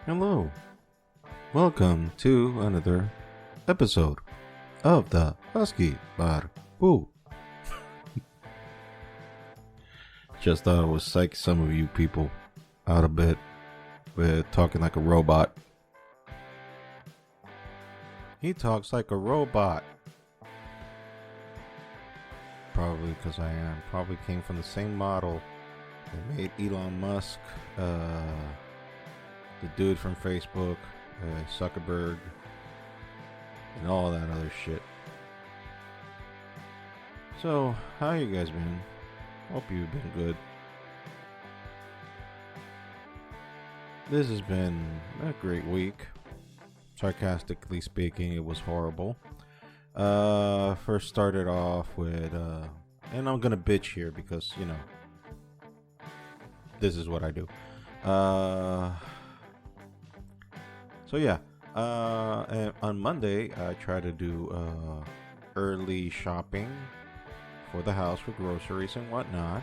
Hello, welcome to another episode of the Husky Bar Boo. Just thought I would psych some of you people out a bit with talking like a robot. He talks like a robot. Probably because I am. Probably came from the same model that made Elon Musk, the dude from Facebook, Zuckerberg, and all that other shit. So, how you guys been? Hope you've been good. This has been a great week. Sarcastically speaking, it was horrible. First started off with, and I'm gonna bitch here because, you know, this is what I do. So yeah, and on Monday I tried to do early shopping for the house for groceries and whatnot,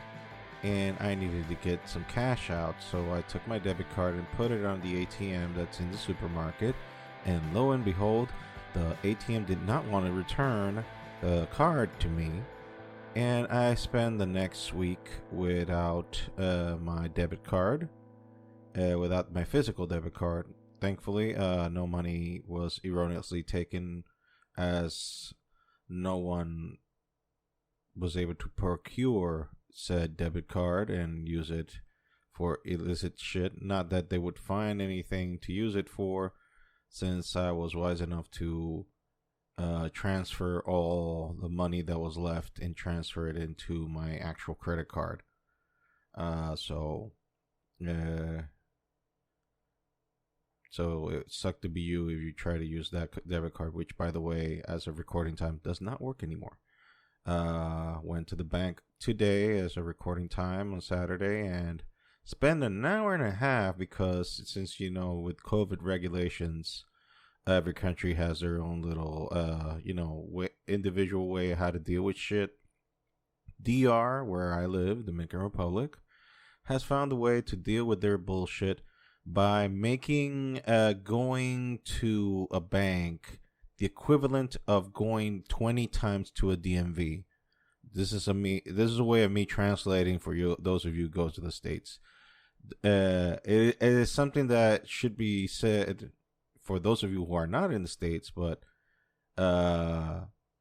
and I needed to get some cash out, so I took my debit card and put it on the ATM that's in the supermarket, and lo and behold, the ATM did not want to return the card to me, and I spent the next week without my debit card, without my physical debit card. Thankfully, no money was erroneously taken, as no one was able to procure said debit card and use it for illicit shit. Not that they would find anything to use it for, since I was wise enough to transfer all the money that was left and transfer it into my actual credit card. So it sucked to be you if you try to use that debit card, which, by the way, as of recording time, does not work anymore. Went to the bank today as a recording time on Saturday and spent an hour and a half because, since, you know, with COVID regulations, every country has their own little, individual way of how to deal with shit. DR, where I live, Dominican Republic, has found a way to deal with their bullshit by making going to a bank the equivalent of going 20 times to a DMV. This is a way of me translating for you, those of you who go to the States. It is something that should be said for those of you who are not in the States, but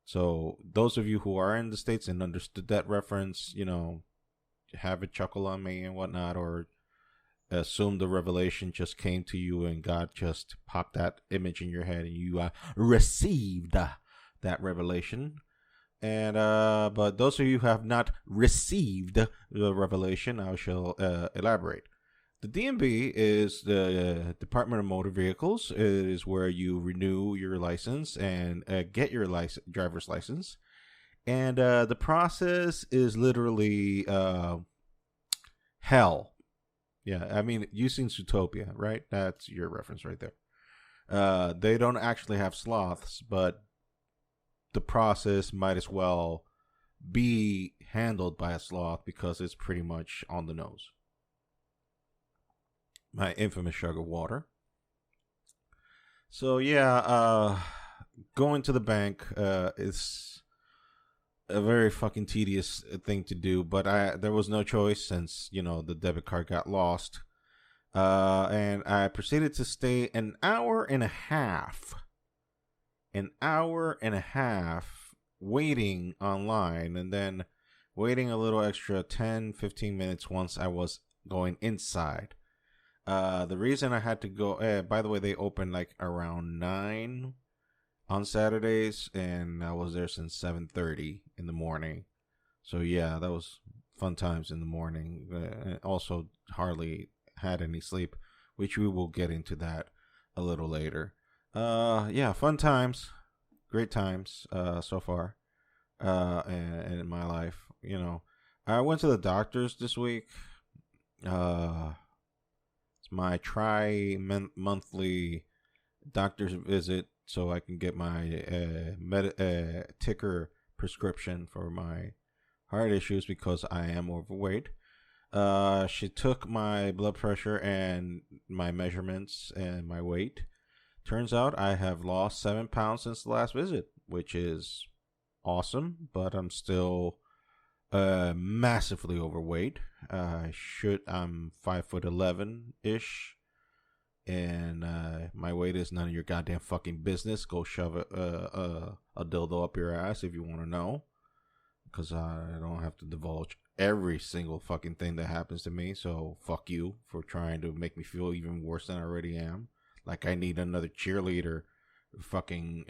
so those of you who are in the States and understood that reference, you know, have a chuckle on me and whatnot, or assume the revelation just came to you and God just popped that image in your head and you received that revelation. And but those of you who have not received the revelation, I shall elaborate. The DMV is the Department of Motor Vehicles. It is where you renew your license and get your driver's license. And the process is literally hell. Yeah, I mean, you've seen Zootopia, right? That's your reference right there. They don't actually have sloths, but the process might as well be handled by a sloth because it's pretty much on the nose. My infamous sugar water. So yeah, going to the bank is a very fucking tedious thing to do, but there was no choice since, you know, the debit card got lost. And I proceeded to stay an hour and a half waiting online, and then waiting a little extra 10-15 minutes once I was going inside. The reason I had to go, by the way, they open like around 9 on Saturdays, and I was there since 7:30 in the morning. So yeah, that was fun times in the morning. Also, hardly had any sleep, which we will get into that a little later. Yeah, fun times, great times so far in my life. You know, I went to the doctors this week. It's my monthly doctor's visit, so I can get my ticker prescription for my heart issues because I am overweight. She took my blood pressure and my measurements and my weight. Turns out I have lost 7 pounds since the last visit, which is awesome, but I'm still massively overweight. I'm 5'11" ish, and my weight is none of your goddamn fucking business. Go shove a dildo up your ass if you want to know, because I don't have to divulge every single fucking thing that happens to me. So fuck you for trying to make me feel even worse than I already am. Like I need another cheerleader, fucking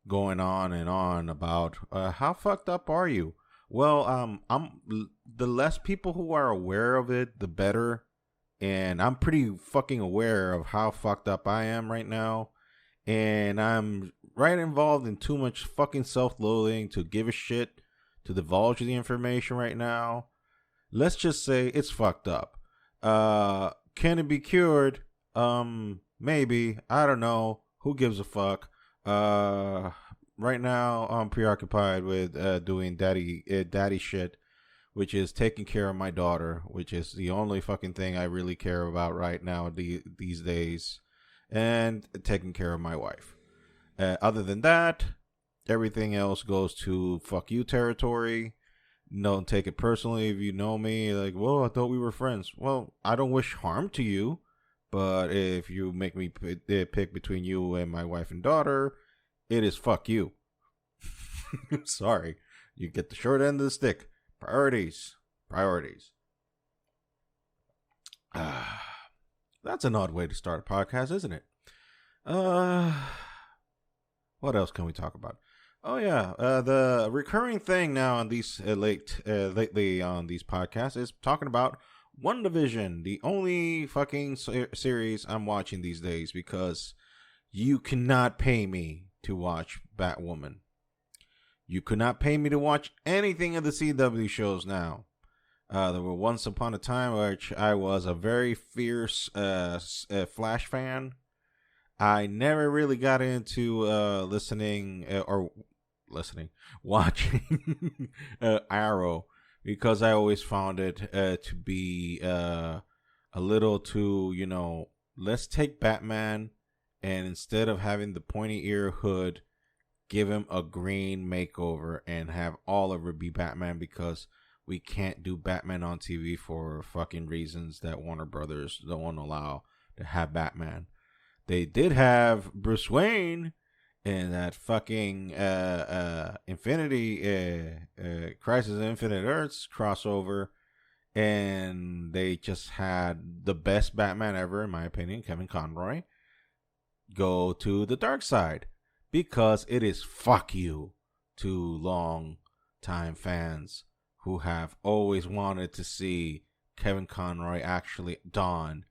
going on and on about how fucked up are you. Well, I'm the less people who are aware of it, the better. And I'm pretty fucking aware of how fucked up I am right now. And I'm right involved in too much fucking self-loathing to give a shit to divulge the information right now. Let's just say it's fucked up. Can it be cured? Maybe. I don't know. Who gives a fuck? Right now I'm preoccupied with doing daddy shit, which is taking care of my daughter, which is the only fucking thing I really care about right now these days, and taking care of my wife. Other than that, everything else goes to fuck you territory. Don't take it personally if you know me. Like, well, I thought we were friends. Well, I don't wish harm to you, but if you make me pick between you and my wife and daughter, it is fuck you. Sorry. You get the short end of the stick. Priorities. That's an odd way to start a podcast, isn't it? What else can we talk about? Oh yeah, the recurring thing now on these lately on these podcasts is talking about WandaVision, the only fucking series I'm watching these days, because you cannot pay me to watch Batwoman. You could not pay me to watch anything of the CW shows now. There were once upon a time which I was a very fierce Flash fan. I never really got into watching Arrow, because I always found it to be a little too, let's take Batman and instead of having the pointy ear hood, give him a green makeover and have Oliver be Batman, because we can't do Batman on TV for fucking reasons that Warner Brothers don't allow to have Batman. They did have Bruce Wayne in that fucking Infinity Crisis of Infinite Earths crossover, and they just had the best Batman ever, in my opinion, Kevin Conroy, go to the dark side, because it is fuck you to long time fans who have always wanted to see Kevin Conroy actually don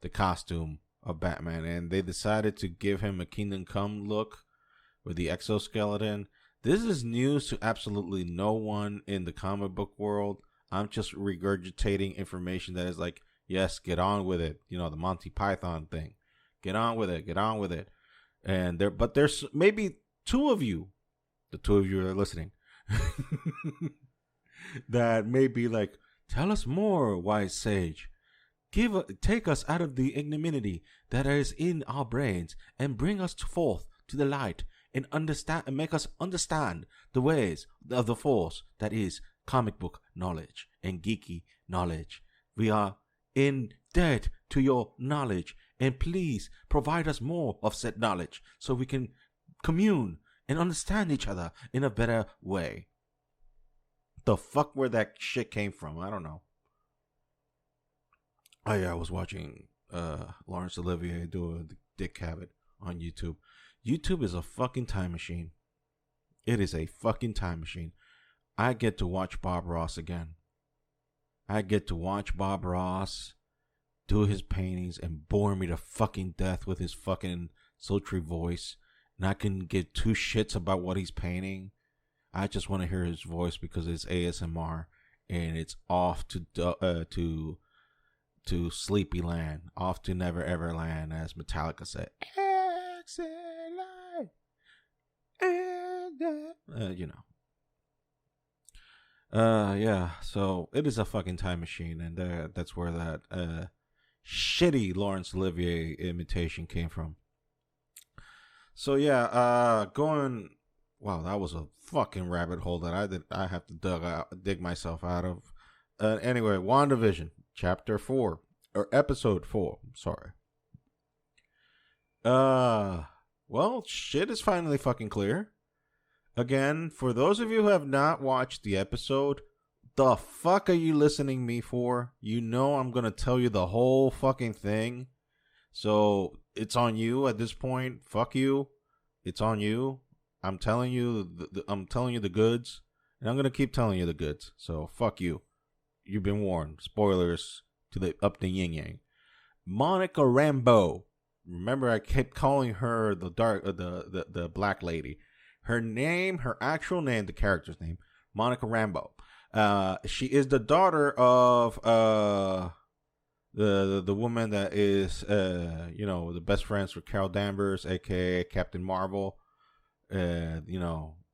the costume of Batman, and they decided to give him a Kingdom Come look with the exoskeleton. This is news to absolutely no one in the comic book world. I'm just regurgitating information that is like, yes, get on with it. The Monty Python thing. Get on with it. And there's maybe two of you, the two of you that are listening, that may be like, tell us more, wise sage. Take us out of the ignominy that is in our brains and bring us forth to the light and make us understand the ways of the force that is comic book knowledge and geeky knowledge. We are in debt to your knowledge, and please provide us more of said knowledge so we can commune and understand each other in a better way. The fuck where that shit came from, I don't know. Oh yeah, I was watching Laurence Olivier do a Dick Cavett on YouTube. YouTube is a fucking time machine. It is a fucking time machine. I get to watch Bob Ross again. I get to watch Bob Ross do his paintings and bore me to fucking death with his fucking sultry voice. And I can give two shits about what he's painting. I just want to hear his voice because it's ASMR, and it's off to Sleepy Land, off to Never Ever Land, as Metallica said. Excellent. Yeah. So it is a fucking time machine, and that's where that shitty Laurence Olivier imitation came from. So yeah, going. Wow, that was a fucking rabbit hole that I have to dig myself out of. Anyway, WandaVision, chapter 4 or episode 4. Sorry. Uh, well, shit is finally fucking clear. Again, for those of you who have not watched the episode, the fuck are you listening me for? You know I'm gonna tell you the whole fucking thing. So it's on you at this point. Fuck you. It's on you. I'm telling you. I'm telling you the goods, and I'm gonna keep telling you the goods. So fuck you. You've been warned. Spoilers to the up the yin yang. Monica Rambeau. Remember, I kept calling her the dark, the black lady. Her name, her actual name, the character's name, Monica Rambeau. She is the daughter of the woman that is the best friends with Carol Danvers, aka Captain Marvel. The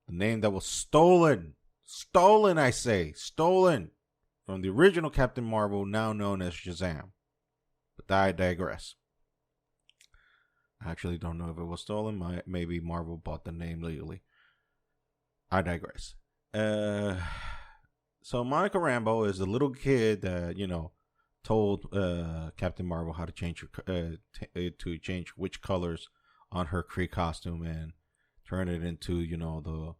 name that was stolen, I say, stolen from the original Captain Marvel, now known as Shazam. But I digress. I actually don't know if it was stolen. Maybe Marvel bought the name legally. I digress. So Monica Rambeau is a little kid that told Captain Marvel how to change to change which colors on her Kree costume and turn it into the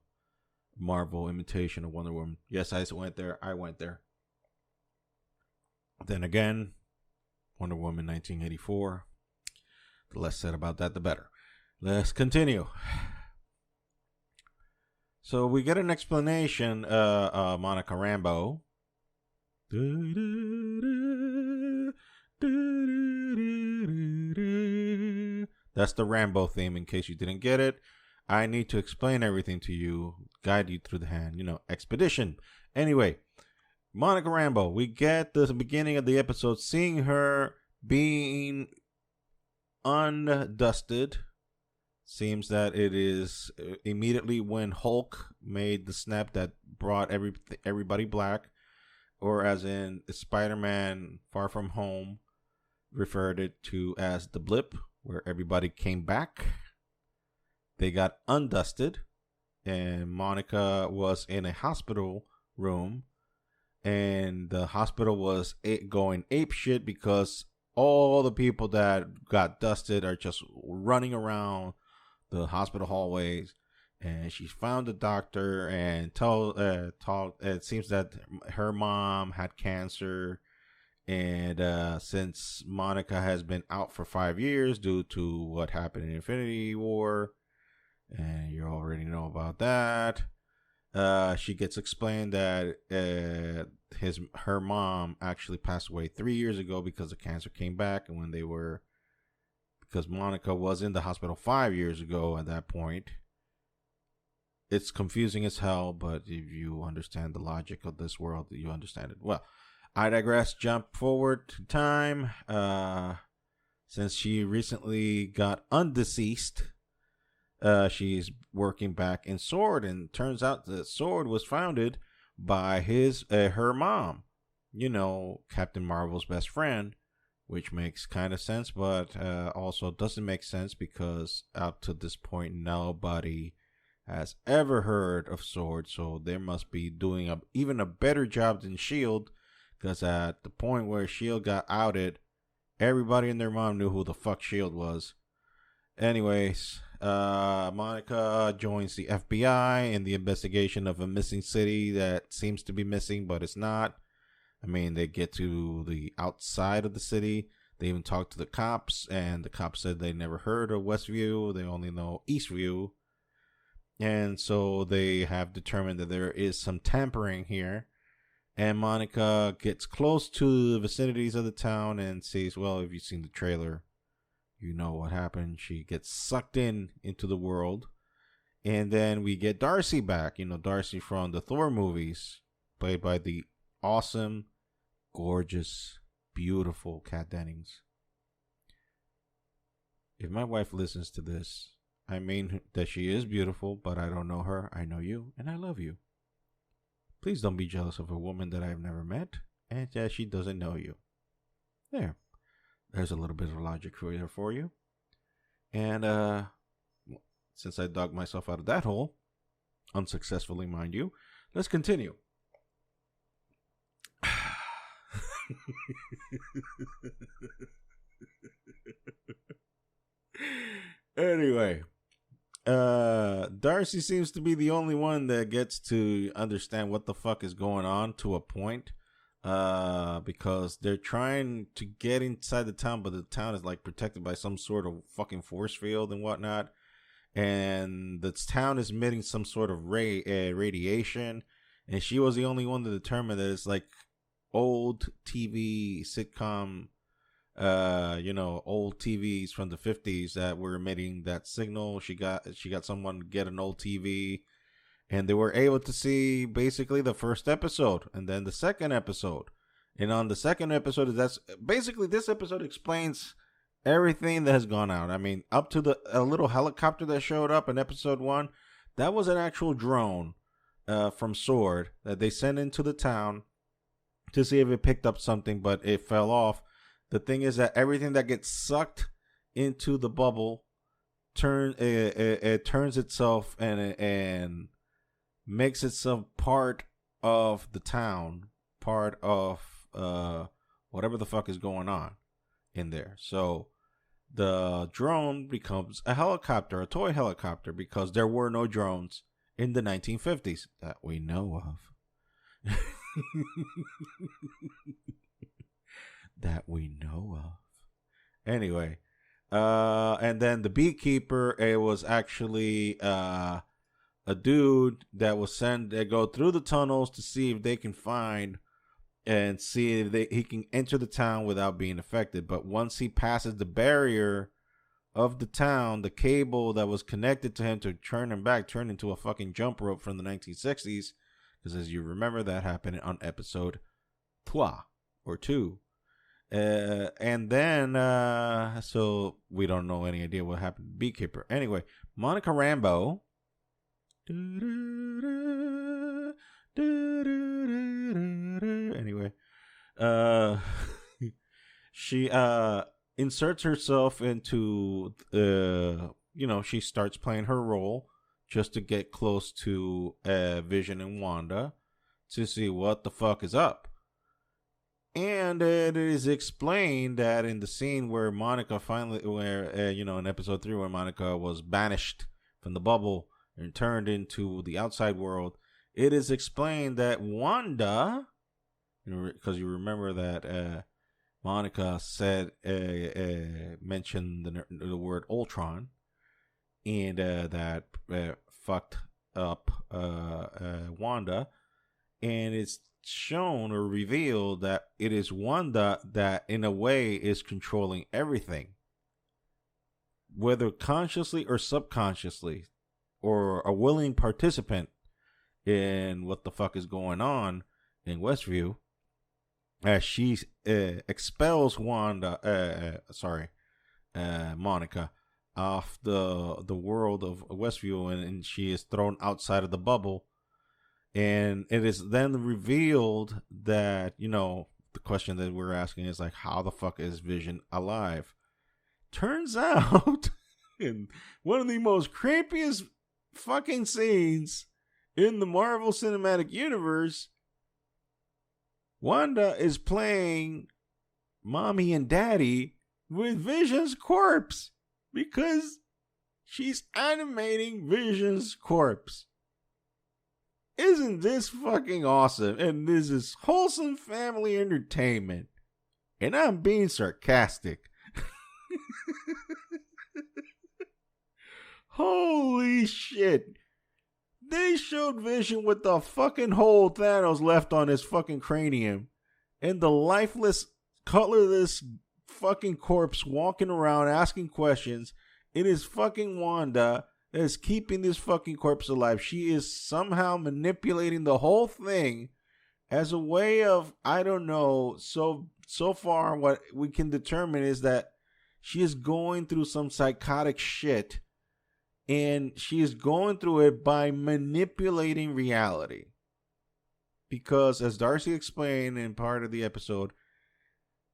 Marvel imitation of Wonder Woman. Yes, I went there. Then again, Wonder Woman 1984. The less said about that, the better. Let's continue. So we get an explanation, Monica Rambeau. That's the Rambo theme, in case you didn't get it. I need to explain everything to you, guide you through the hand, expedition. Anyway, Monica Rambeau, we get the beginning of the episode seeing her being undusted. Seems that it is immediately when Hulk made the snap that brought everybody black, or as in Spider-Man Far From Home referred it to as the blip, where everybody came back. They got undusted, and Monica was in a hospital room, and the hospital was going ape shit because all the people that got dusted are just running around the hospital hallways, and she found the doctor and told it seems that her mom had cancer, and since Monica has been out for 5 years due to what happened in Infinity War, and you already know about that, she gets explained that her mom actually passed away 3 years ago because the cancer came back, and because Monica was in the hospital 5 years ago at that point. It's confusing as hell, but if you understand the logic of this world, you understand it. Well, I digress. Jump forward to time. Since she recently got undeceased, she's working back in S.W.O.R.D. and turns out that S.W.O.R.D. was founded by her mom. Captain Marvel's best friend. Which makes kind of sense, but also doesn't make sense because up to this point, nobody has ever heard of S.W.O.R.D. So they must be doing even a better job than S.H.I.E.L.D. Because at the point where S.H.I.E.L.D. got outed, everybody and their mom knew who the fuck S.H.I.E.L.D. was. Anyways, Monica joins the FBI in the investigation of a missing city that seems to be missing, but it's not. I mean, they get to the outside of the city. They even talk to the cops, and the cops said they never heard of Westview. They only know Eastview. And so they have determined that there is some tampering here. And Monica gets close to the vicinities of the town and sees, well, if you've seen the trailer, you know what happened. She gets sucked into the world. And then we get Darcy back. Darcy from the Thor movies, played by the awesome, gorgeous, beautiful Kat Dennings. If my wife listens to this, I mean that she is beautiful, but I don't know her. I know you, and I love you. Please don't be jealous of a woman that I've never met and that she doesn't know you. There's a little bit of logic for you. And since I dug myself out of that hole, unsuccessfully, mind you, let's continue. Anyway, Darcy seems to be the only one that gets to understand what the fuck is going on to a point. Because they're trying to get inside the town, but the town is like protected by some sort of fucking force field and whatnot. And the town is emitting some sort of radiation. And she was the only one to determine that it's like old TV sitcom, old TVs from the 50s that were emitting that signal. She got someone to get an old TV, and they were able to see basically the first episode and then the second episode. And on the second episode, that's basically, this episode explains everything that has gone out. I mean, up to a little helicopter that showed up in episode 1, that was an actual drone from SWORD that they sent into the town to see if it picked up something, but it fell off. The thing is that everything that gets sucked into the bubble turns itself and makes itself part of the town, part of whatever the fuck is going on in there. So the drone becomes a helicopter, a toy helicopter, because there were no drones in the 1950s that we know of. That we know of. Anyway, and then the beekeeper, it was actually a dude that was sent to go through the tunnels to see if they can find and see if he can enter the town without being affected. But once he passes the barrier of the town, the cable that was connected to him to turn him back turned into a fucking jump rope from the 1960s. Because as you remember, that happened on episode 2. And then, so we don't know any idea what happened to Beekeeper. Anyway, Monica Rambeau. Anyway, she inserts herself into, she starts playing her role just to get close to Vision and Wanda to see what the fuck is up. And it is explained that in the scene where Monica in episode 3, where Monica was banished from the bubble and turned into the outside world, it is explained that Wanda, because you remember that Monica said, mentioned the word Ultron, and that fucked up Wanda, and it's shown or revealed that it is Wanda that in a way is controlling everything, whether consciously or subconsciously, or a willing participant in what the fuck is going on in Westview, as she expels Monica off the world of Westview, and she is thrown outside of the bubble. And it is then revealed that, the question that we're asking is like, how the fuck is Vision alive? Turns out, in one of the most creepiest fucking scenes in the Marvel Cinematic Universe, Wanda is playing mommy and daddy with Vision's corpse because she's animating Vision's corpse. Isn't this fucking awesome? And this is wholesome family entertainment. And I'm being sarcastic. Holy shit. They showed Vision with the fucking hole Thanos left on his fucking cranium. And the lifeless, colorless fucking corpse walking around asking questions. It is fucking Wanda that is keeping this fucking corpse alive. She is somehow manipulating the whole thing as a way of, I don't know, so far what we can determine is that she is going through some psychotic shit, and she is going through it by manipulating reality. because, as Darcy explained in part of the episode,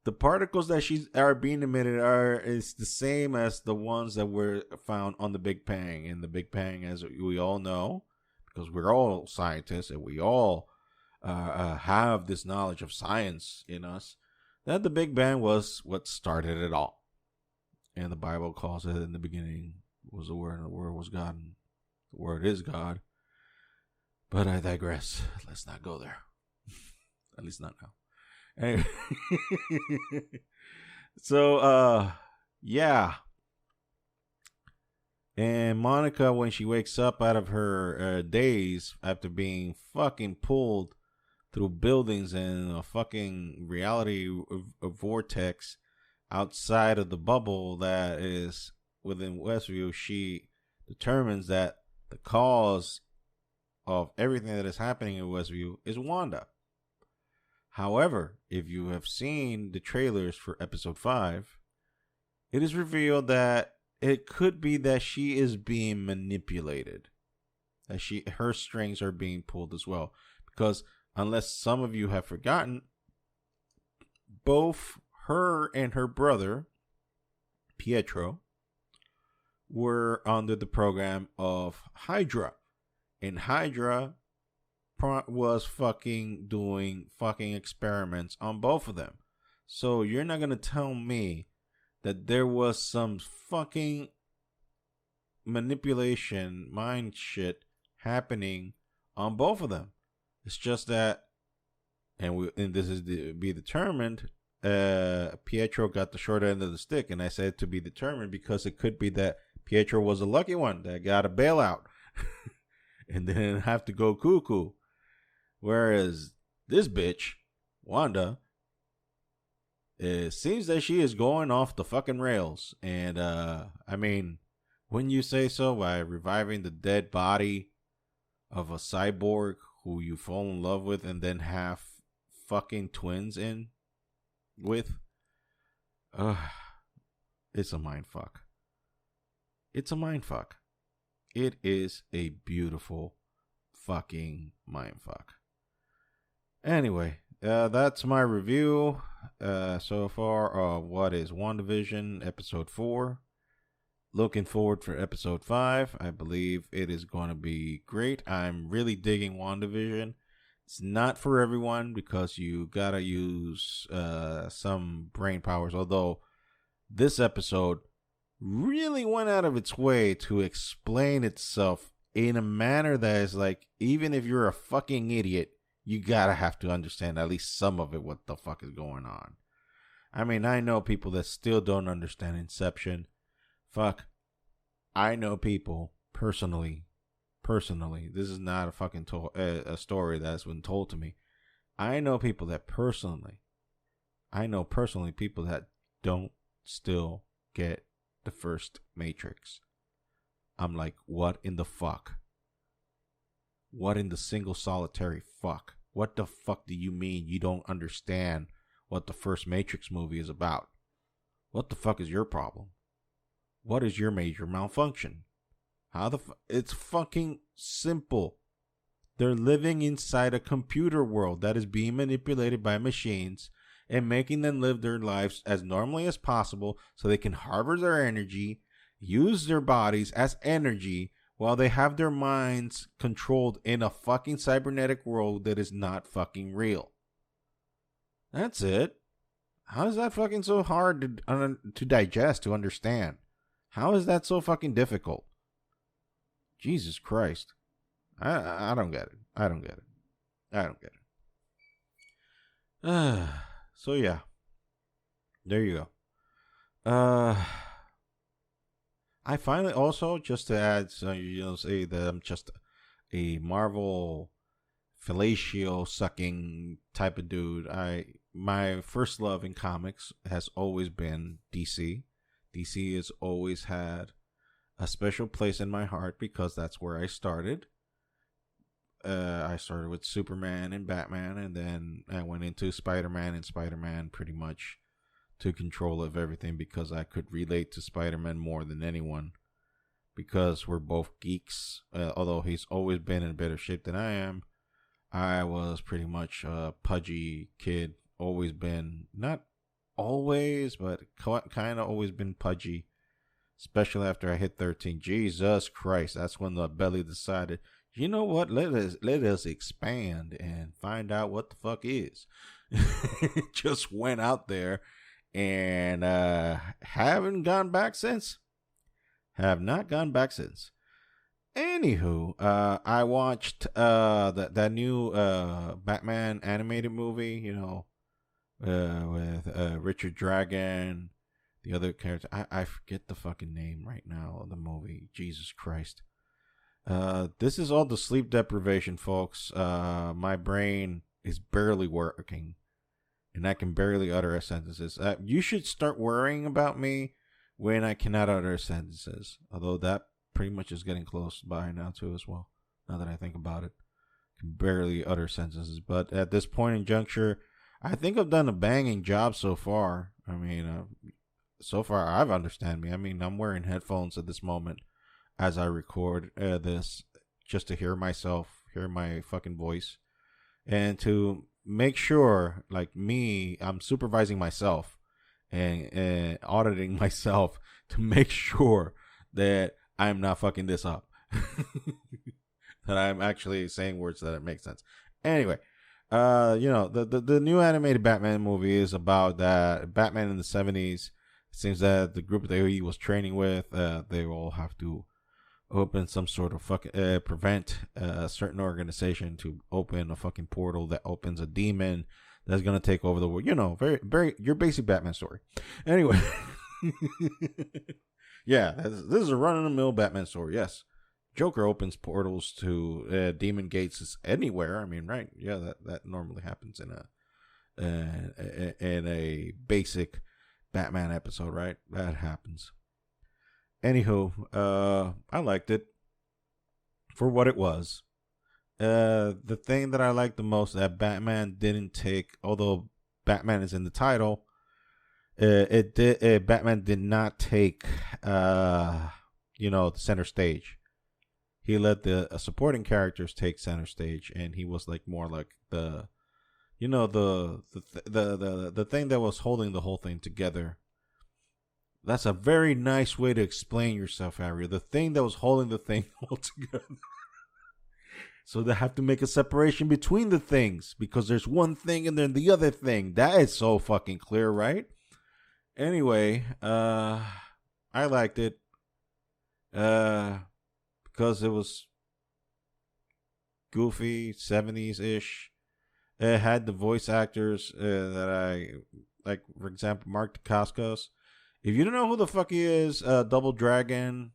the particles that are being emitted is the same as the ones that were found on the Big Bang. And the Big Bang, as we all know, because we're all scientists and we all have this knowledge of science in us, that the Big Bang was what started it all. And the Bible calls it, in the beginning was the Word, and the Word was God, and the Word is God. But I digress. Let's not go there. At least not now. Anyway. So, yeah. And Monica, when she wakes up out of her daze after being fucking pulled through buildings and a fucking reality vortex outside of the bubble that is within Westview, she determines that the cause of everything that is happening in Westview is Wanda. However, if you have seen the trailers for episode 5, it is revealed that it could be that she is being manipulated. That her strings are being pulled as well. Because unless some of you have forgotten, both her and her brother, Pietro, were under the program of Hydra. And Hydra was fucking doing fucking experiments on both of them. So you're not going to tell me that there was some fucking manipulation, mind shit happening on both of them. It's just that, and this is to be determined, Pietro got the short end of the stick. And I said to be determined because it could be that Pietro was a lucky one that got a bailout and didn't have to go cuckoo. Whereas this bitch, Wanda, it seems that she is going off the fucking rails. And, I mean, wouldn't you say so, by reviving the dead body of a cyborg who you fall in love with and then have fucking twins in with? It's a mind fuck. It's a mind fuck. It is a beautiful fucking mind fuck. Anyway, that's my review so far of what is WandaVision episode 4. Looking forward for episode 5. I believe it is going to be great. I'm really digging WandaVision. It's not for everyone because you gotta use some brain powers. Although this episode really went out of its way to explain itself in a manner that is like, even if you're a fucking idiot, you gotta have to understand at least some of it, what the fuck is going on. I mean, I know people that still don't understand Inception. Fuck. I know people personally, this is not a fucking a story that's been told to me. I know people that personally people that don't still get the first Matrix. I'm like, what in the fuck? What in the single solitary fuck? What the fuck do you mean you don't understand what the first Matrix movie is about? What the fuck is your problem? What is your major malfunction? It's fucking simple. They're living inside a computer world that is being manipulated by machines and making them live their lives as normally as possible so they can harvest their energy, use their bodies as energy, while they have their minds controlled in a fucking cybernetic world that is not fucking real. That's it. How is that fucking so hard to digest, to understand? How is that so fucking difficult? Jesus Christ. I don't get it. I don't get it. So yeah. There you go. I finally also, just to add, so say that I'm just a Marvel fellatio sucking type of dude. My first love in comics has always been DC. DC has always had a special place in my heart because that's where I started. I started with Superman and Batman, and then I went into Spider-Man, and Spider-Man pretty much took control of everything because I could relate to Spider-Man more than anyone because we're both geeks. Although he's always been in better shape than I am, I was pretty much a pudgy kid. Always been, not always, but kind of always been pudgy. Especially after I hit 13. Jesus Christ, that's when the belly decided, you know what? Let us expand and find out what the fuck is. Just went out there and haven't gone back since. Have not gone back since. Anywho, I watched that new Batman animated movie, with Richard Dragon, the other character. I forget the fucking name right now of the movie. Jesus Christ. This is all the sleep deprivation, folks. My brain is barely working, and I can barely utter sentences. You should start worrying about me when I cannot utter sentences. Although that pretty much is getting close by now too as well. Now that I think about it, I can barely utter sentences. But at this point in juncture, I think I've done a banging job so far. I mean, so far I've understand me. I mean, I'm wearing headphones at this moment as I record this, just to hear myself, hear my fucking voice, and to make sure, like me, I'm supervising myself and auditing myself to make sure that I'm not fucking this up. That I'm actually saying words that make sense. Anyway, the new animated Batman movie is about that Batman in the 70s. It seems that the group that he was training with, they all have to open some sort of fucking prevent a certain organization to open a fucking portal that opens a demon that's gonna take over the world. Very, very your basic Batman story. Anyway, yeah, this is a run-of-the-mill Batman story. Yes, Joker opens portals to demon gates anywhere. I mean, right? Yeah, that normally happens in a basic Batman episode, right? That happens. Anywho, I liked it for what it was. The thing that I liked the most that Batman didn't take, although Batman is in the title, Batman did not take, the center stage. He let the supporting characters take center stage, and he was like more like the thing that was holding the whole thing together. That's a very nice way to explain yourself, Harry. The thing that was holding the thing all together. So they have to make a separation between the things because there's one thing and then the other thing. That is so fucking clear, right? Anyway, I liked it because it was goofy, 70s-ish. It had the voice actors that I like, for example, Mark Dacascos. If you don't know who the fuck he is, Double Dragon,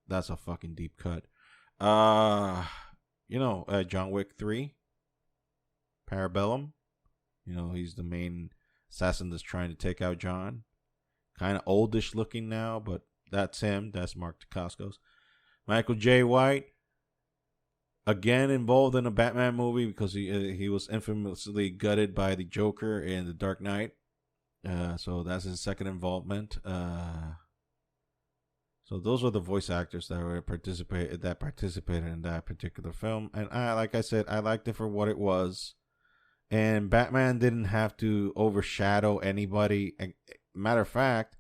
that's a fucking deep cut. John Wick 3, Parabellum. He's the main assassin that's trying to take out John. Kind of oldish looking now, but that's him. That's Mark Dacascos. Michael J. White, again involved in a Batman movie because he was infamously gutted by the Joker in The Dark Knight. So that's his second involvement. So those were the voice actors that participated in that particular film, and like I said, I liked it for what it was. And Batman didn't have to overshadow anybody. Matter of fact,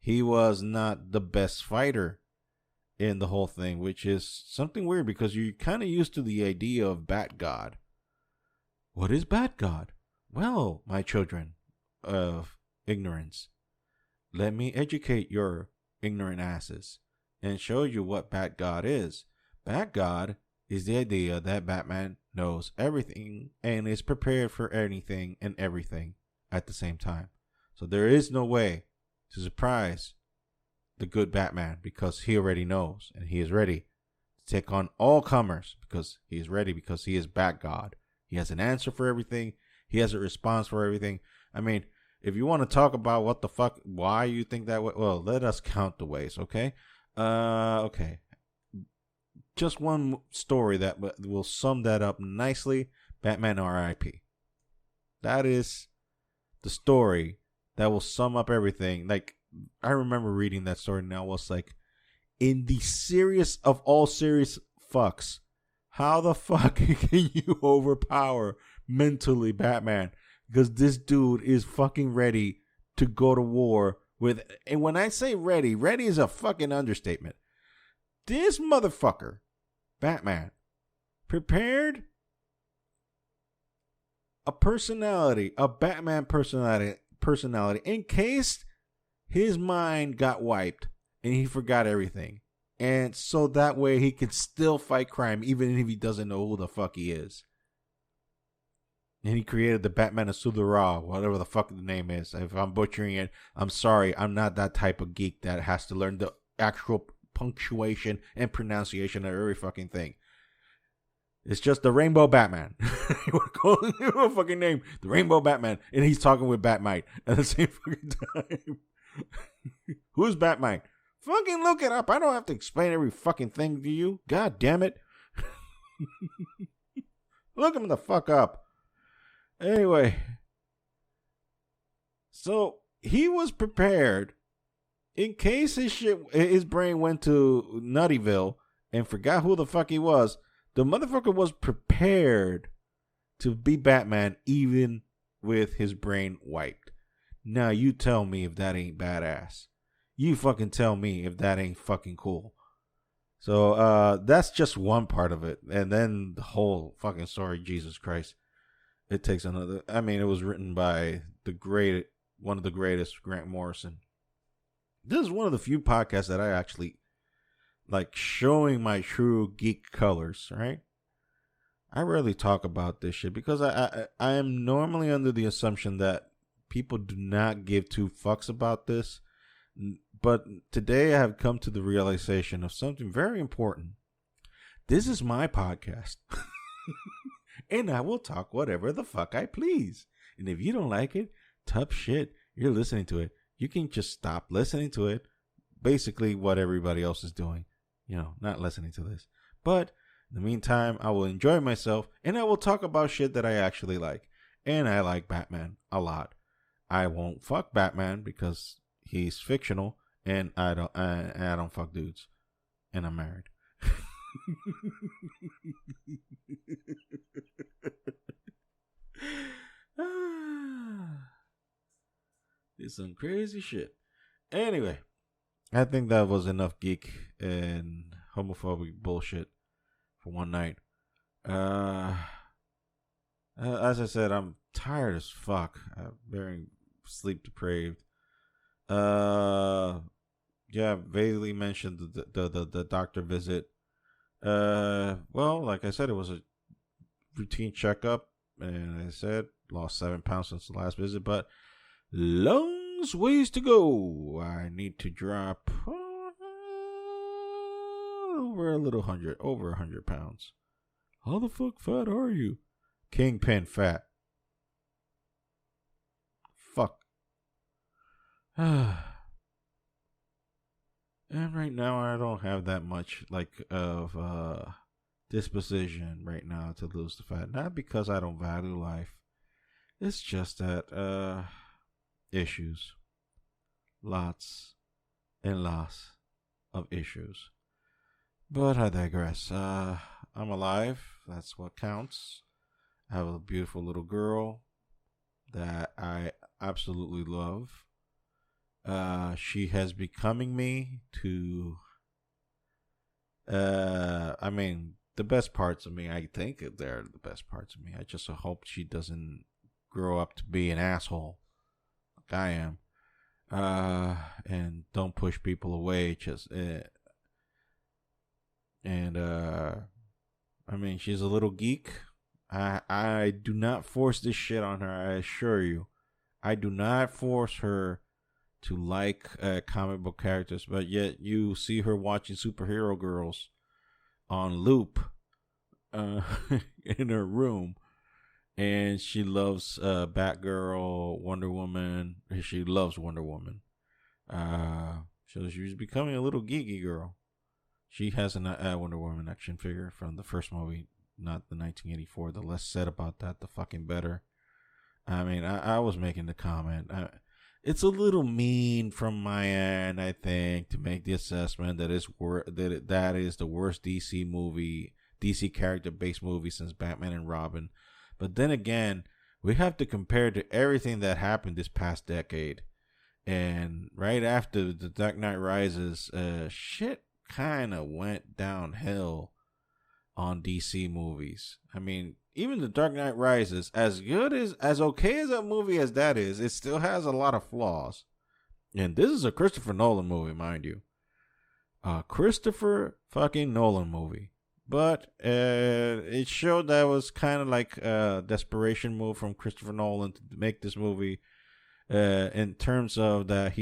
he was not the best fighter in the whole thing, which is something weird because you're kind of used to the idea of Bat God. What is Bat God? Well, my children of ignorance, let me educate your ignorant asses and show you what Bat God is. Bat God is the idea that Batman knows everything and is prepared for anything and everything at the same time. So there is no way to surprise the good Batman because he already knows and he is ready to take on all comers because he is ready because he is Bat God. He has an answer for everything. He has a response for everything. I mean, if you want to talk about what the fuck, why you think that way, well, let us count the ways, okay? Okay. Just one story that will sum that up nicely. Batman R.I.P. That is the story that will sum up everything. Like, I remember reading that story and I was like, in the serious of all serious fucks, How the fuck can you overpower mentally Batman? Because this dude is fucking ready to go to war with. And when I say ready, ready is a fucking understatement. This motherfucker, Batman, prepared a personality, a Batman personality, in case his mind got wiped and he forgot everything. And so that way he can still fight crime even if he doesn't know who the fuck he is. And he created the Batman of Sudara, whatever the fuck the name is. If I'm butchering it, I'm sorry. I'm not that type of geek that has to learn the actual punctuation and pronunciation of every fucking thing. It's just the Rainbow Batman. You want to call him a fucking name, the Rainbow Batman, and he's talking with Batmite at the same fucking time. Who's Batmite? Fucking look it up. I don't have to explain every fucking thing to you. God damn it. Look him the fuck up. Anyway. So he was prepared in case his brain went to Nuttyville and forgot who the fuck he was. The motherfucker was prepared to be Batman even with his brain wiped. Now you tell me if that ain't badass. You fucking tell me if that ain't fucking cool. So that's just one part of it. And then the whole fucking story, Jesus Christ. It takes another. I mean, it was written by one of the greatest, Grant Morrison. This is one of the few podcasts that I actually like showing my true geek colors, right? I rarely talk about this shit because I am normally under the assumption that people do not give two fucks about this. But today I have come to the realization of something very important. This is my podcast. And I will talk whatever the fuck I please. And if you don't like it, tough shit. You're listening to it. You can just stop listening to it. Basically what everybody else is doing. You know, not listening to this. But in the meantime, I will enjoy myself. And I will talk about shit that I actually like. And I like Batman a lot. I won't fuck Batman because he's fictional. And I don't fuck dudes. And I'm married. It's some crazy shit. Anyway, I think that was enough geek and homophobic bullshit for one night. As I said, I'm tired as fuck. I'm very sleep deprived. Yeah, vaguely mentioned the doctor visit. Well, like I said, it was a routine checkup, and I said lost 7 pounds since the last visit, but long ways to go. I need to drop over 100 pounds. How the fuck fat are you? Kingpin fat. Fuck. And right now I don't have that much of disposition right now to lose the fat. Not because I don't value life. It's just that issues. Lots and lots of issues. But I digress. I'm alive. That's what counts. I have a beautiful little girl that I absolutely love. She has becoming me to, I mean, the best parts of me, I think they're the best parts of me. I just hope she doesn't grow up to be an asshole like I am. And don't push people away. I mean, she's a little geek. I do not force this shit on her, I assure you. I do not force her to like comic book characters, but yet you see her watching superhero girls on loop in her room, and she loves Batgirl, Wonder Woman. She loves Wonder Woman. So she's becoming a little geeky girl. She has a Wonder Woman action figure from the first movie, not the 1984. The less said about that, the fucking better. I mean, I was making the comment. It's a little mean from my end, I think, to make the assessment that that is the worst DC DC character-based movie since Batman and Robin. But then again, we have to compare to everything that happened this past decade. And right after The Dark Knight Rises, shit kind of went downhill on DC movies. I mean, even The Dark Knight Rises, as okay as a movie as that is, it still has a lot of flaws. And this is a Christopher Nolan movie, mind you. Christopher fucking Nolan movie. But it showed that it was kind of like a desperation move from Christopher Nolan to make this movie. In terms of that,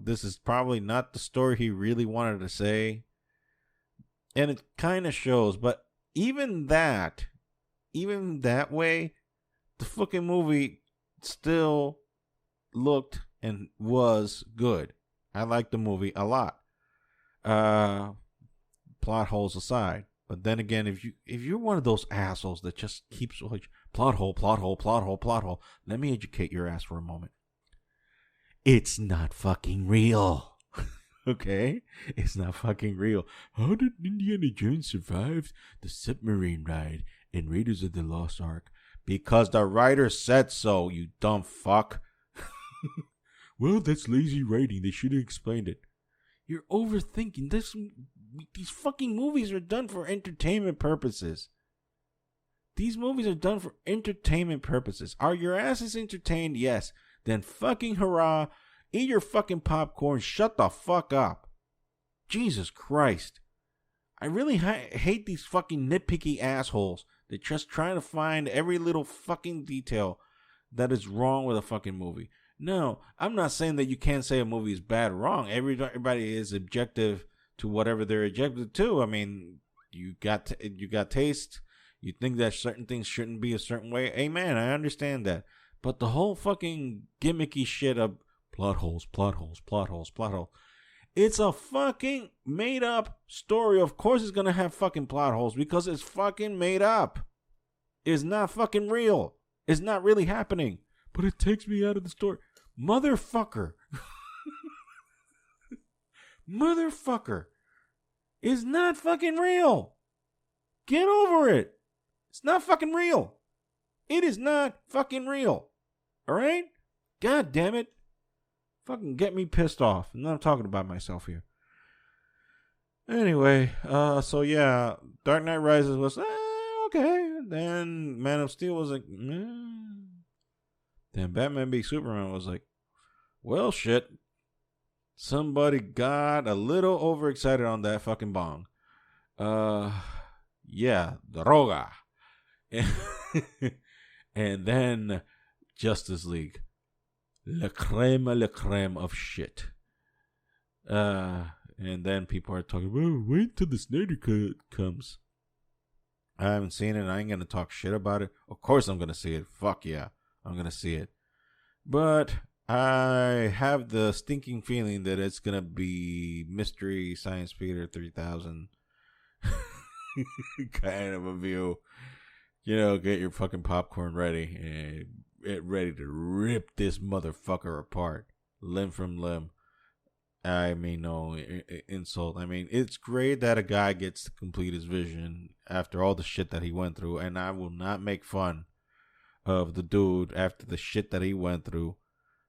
this is probably not the story he really wanted to say. And it kind of shows. But even that way, the fucking movie still looked and was good. I liked the movie a lot. Plot holes aside. But then again, if you're one of those assholes that just keeps like plot hole, let me educate your ass for a moment. It's not fucking real. Okay? It's not fucking real. How did Indiana Jones survive the submarine ride in Raiders of the Lost Ark? Because the writer said so, you dumb fuck. Well, that's lazy writing. They should have explained it. You're overthinking this. These fucking movies are done for entertainment purposes. These movies are done for entertainment purposes. Are your asses entertained? Yes. Then fucking hurrah. Eat your fucking popcorn. Shut the fuck up. Jesus Christ. I really hate these fucking nitpicky assholes. They're just trying to find every little fucking detail that is wrong with a fucking movie. No, I'm not saying that you can't say a movie is bad or wrong. Everybody is objective to whatever they're objective to. I mean, you got taste. You think that certain things shouldn't be a certain way. Amen, I understand that. But the whole fucking gimmicky shit of plot holes. It's a fucking made up story. Of course it's going to have fucking plot holes because it's fucking made up. It's not fucking real. It's not really happening. But it takes me out of the story. Motherfucker. Motherfucker. It's not fucking real. Get over it. It's not fucking real. It is not fucking real. Alright? God damn it. Fucking get me pissed off. And I'm talking about myself here. Anyway, so yeah, Dark Knight Rises was okay. Then Man of Steel was like, Then Batman v Superman was like, well, shit. Somebody got a little overexcited on that fucking bong. Yeah, droga. And then Justice League. La creme of shit. And then people are talking, well, wait till the Snyder Cut comes. I haven't seen it. I ain't going to talk shit about it. Of course I'm going to see it. Fuck yeah. I'm going to see it. But I have the stinking feeling that it's going to be Mystery Science Theater 3000 kind of a view. You know, get your fucking popcorn ready and get ready to rip this motherfucker apart. Limb from limb. I mean, no insult. I mean, it's great that a guy gets to complete his vision after all the shit that he went through. And I will not make fun of the dude after the shit that he went through.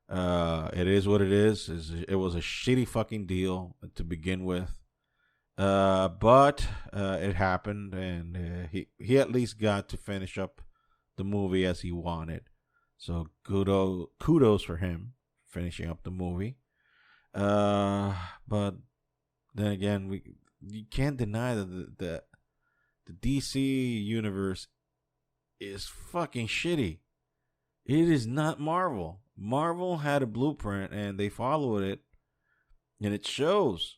It is what it is. It was a shitty fucking deal to begin with. But it happened, and he at least got to finish up the movie as he wanted. So kudos for him finishing up the movie. But then again, you can't deny that the DC universe is fucking shitty. It is not Marvel. Marvel had a blueprint and they followed it, and it shows.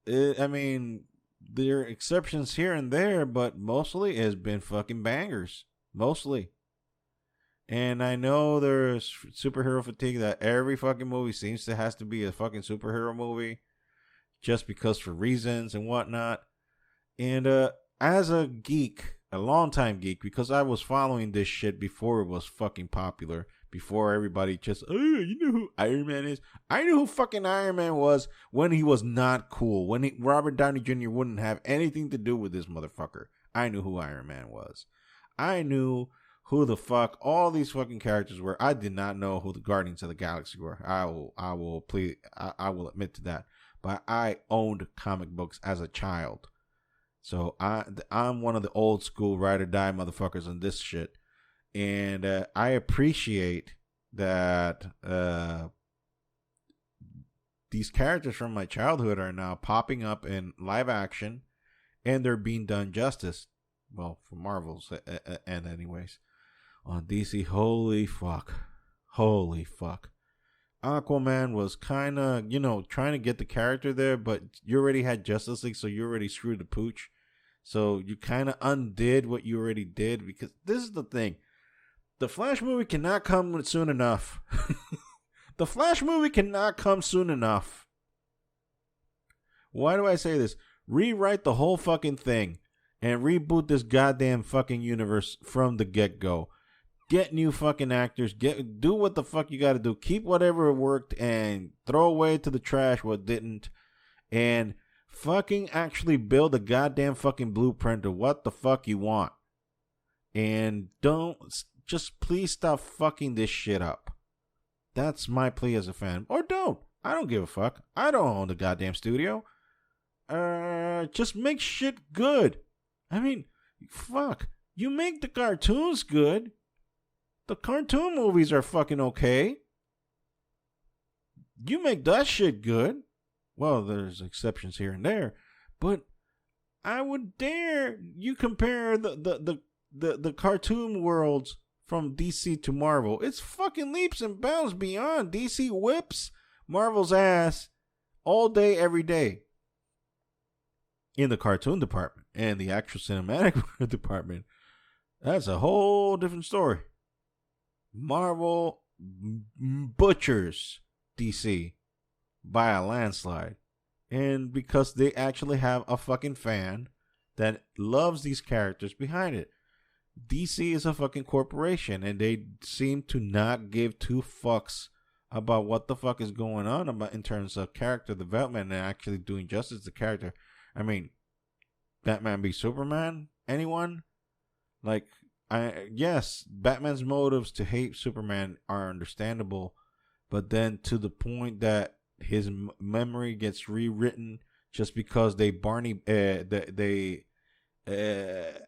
I mean, there are exceptions here and there, but mostly it has been fucking bangers. Mostly. And I know there's superhero fatigue that every fucking movie seems to has to be a fucking superhero movie just because for reasons and whatnot. And as a geek, a longtime geek, because I was following this shit before it was fucking popular, before everybody just, oh, you know who Iron Man is? I knew who fucking Iron Man was when he was not cool, when Robert Downey Jr. wouldn't have anything to do with this motherfucker. I knew who Iron Man was. I knew who the fuck all these fucking characters were. I did not know who the Guardians of the Galaxy were. I will admit to that. But I owned comic books as a child. So I'm one of the old school ride or die motherfuckers on this shit. And I appreciate that these characters from my childhood are now popping up in live action, and they're being done justice. Well, for Marvel's end anyways. On DC, holy fuck. Aquaman was kind of, trying to get the character there, but you already had Justice League, so you already screwed the pooch. So you kind of undid what you already did, because this is the thing. The Flash movie cannot come soon enough. The Flash movie cannot come soon enough. Why do I say this? Rewrite the whole fucking thing and reboot this goddamn fucking universe from the get-go. Get new fucking actors. Do what the fuck you gotta do. Keep whatever worked and throw away to the trash what didn't. And fucking actually build a goddamn fucking blueprint of what the fuck you want. And just please stop fucking this shit up. That's my plea as a fan. Or don't. I don't give a fuck. I don't own the goddamn studio. Just make shit good. I mean, fuck. You make the cartoons good. The cartoon movies are fucking okay. You make that shit good. Well, there's exceptions here and there, but I would dare you compare the cartoon worlds from DC to Marvel. It's fucking leaps and bounds beyond. DC whips Marvel's ass all day, every day. In the cartoon department and the actual cinematic department, that's a whole different story. Marvel butchers DC by a landslide. And because they actually have a fucking fan that loves these characters behind it. DC is a fucking corporation, and they seem to not give two fucks about what the fuck is going on about in terms of character development and actually doing justice to the character. I mean, Batman v Superman? Anyone? Like, yes, Batman's motives to hate Superman are understandable, but then to the point that his memory gets rewritten just because they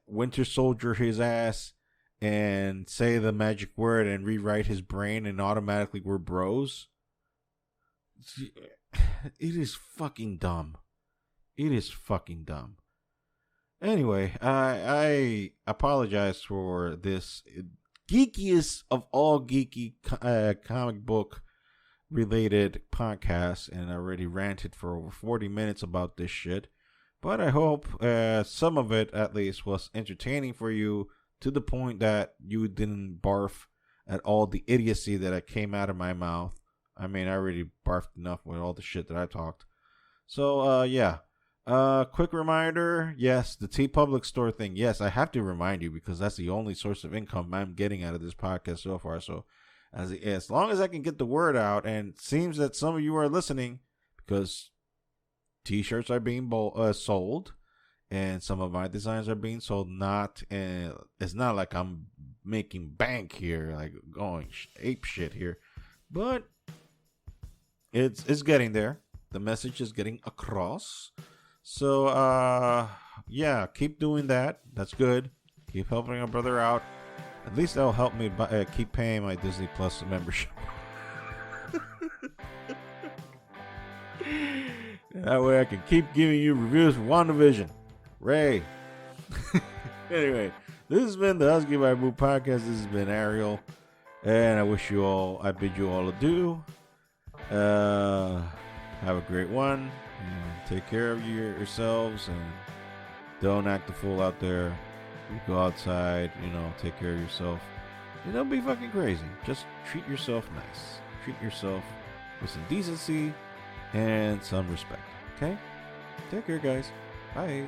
Winter Soldier his ass and say the magic word and rewrite his brain and automatically we're bros. It is fucking dumb. It is fucking dumb. Anyway, I apologize for this geekiest of all geeky comic book related podcasts, and I already ranted for over 40 minutes about this shit. But I hope some of it at least was entertaining for you, to the point that you didn't barf at all the idiocy that came out of my mouth. I mean, I already barfed enough with all the shit that I talked. So, yeah. Quick reminder, yes, the TeePublic store thing. Yes, I have to remind you because that's the only source of income I'm getting out of this podcast so far. So as long as I can get the word out, and it seems that some of you are listening because t-shirts are being sold and some of my designs are being sold. It's not like I'm making bank here, like going ape shit here, but it's getting there. The message is getting across. So, yeah, keep doing that. That's good. Keep helping our brother out. At least that'll help me keep paying my Disney Plus membership. That way I can keep giving you reviews for WandaVision. Ray. Anyway, this has been the Husky by Boo podcast. This has been Ariel. And I bid you all adieu. Have a great one. And take care of yourselves, and don't act a fool out there. You go outside, take care of yourself. And don't be fucking crazy. Just treat yourself nice. Treat yourself with some decency and some respect. Okay? Take care, guys. Bye.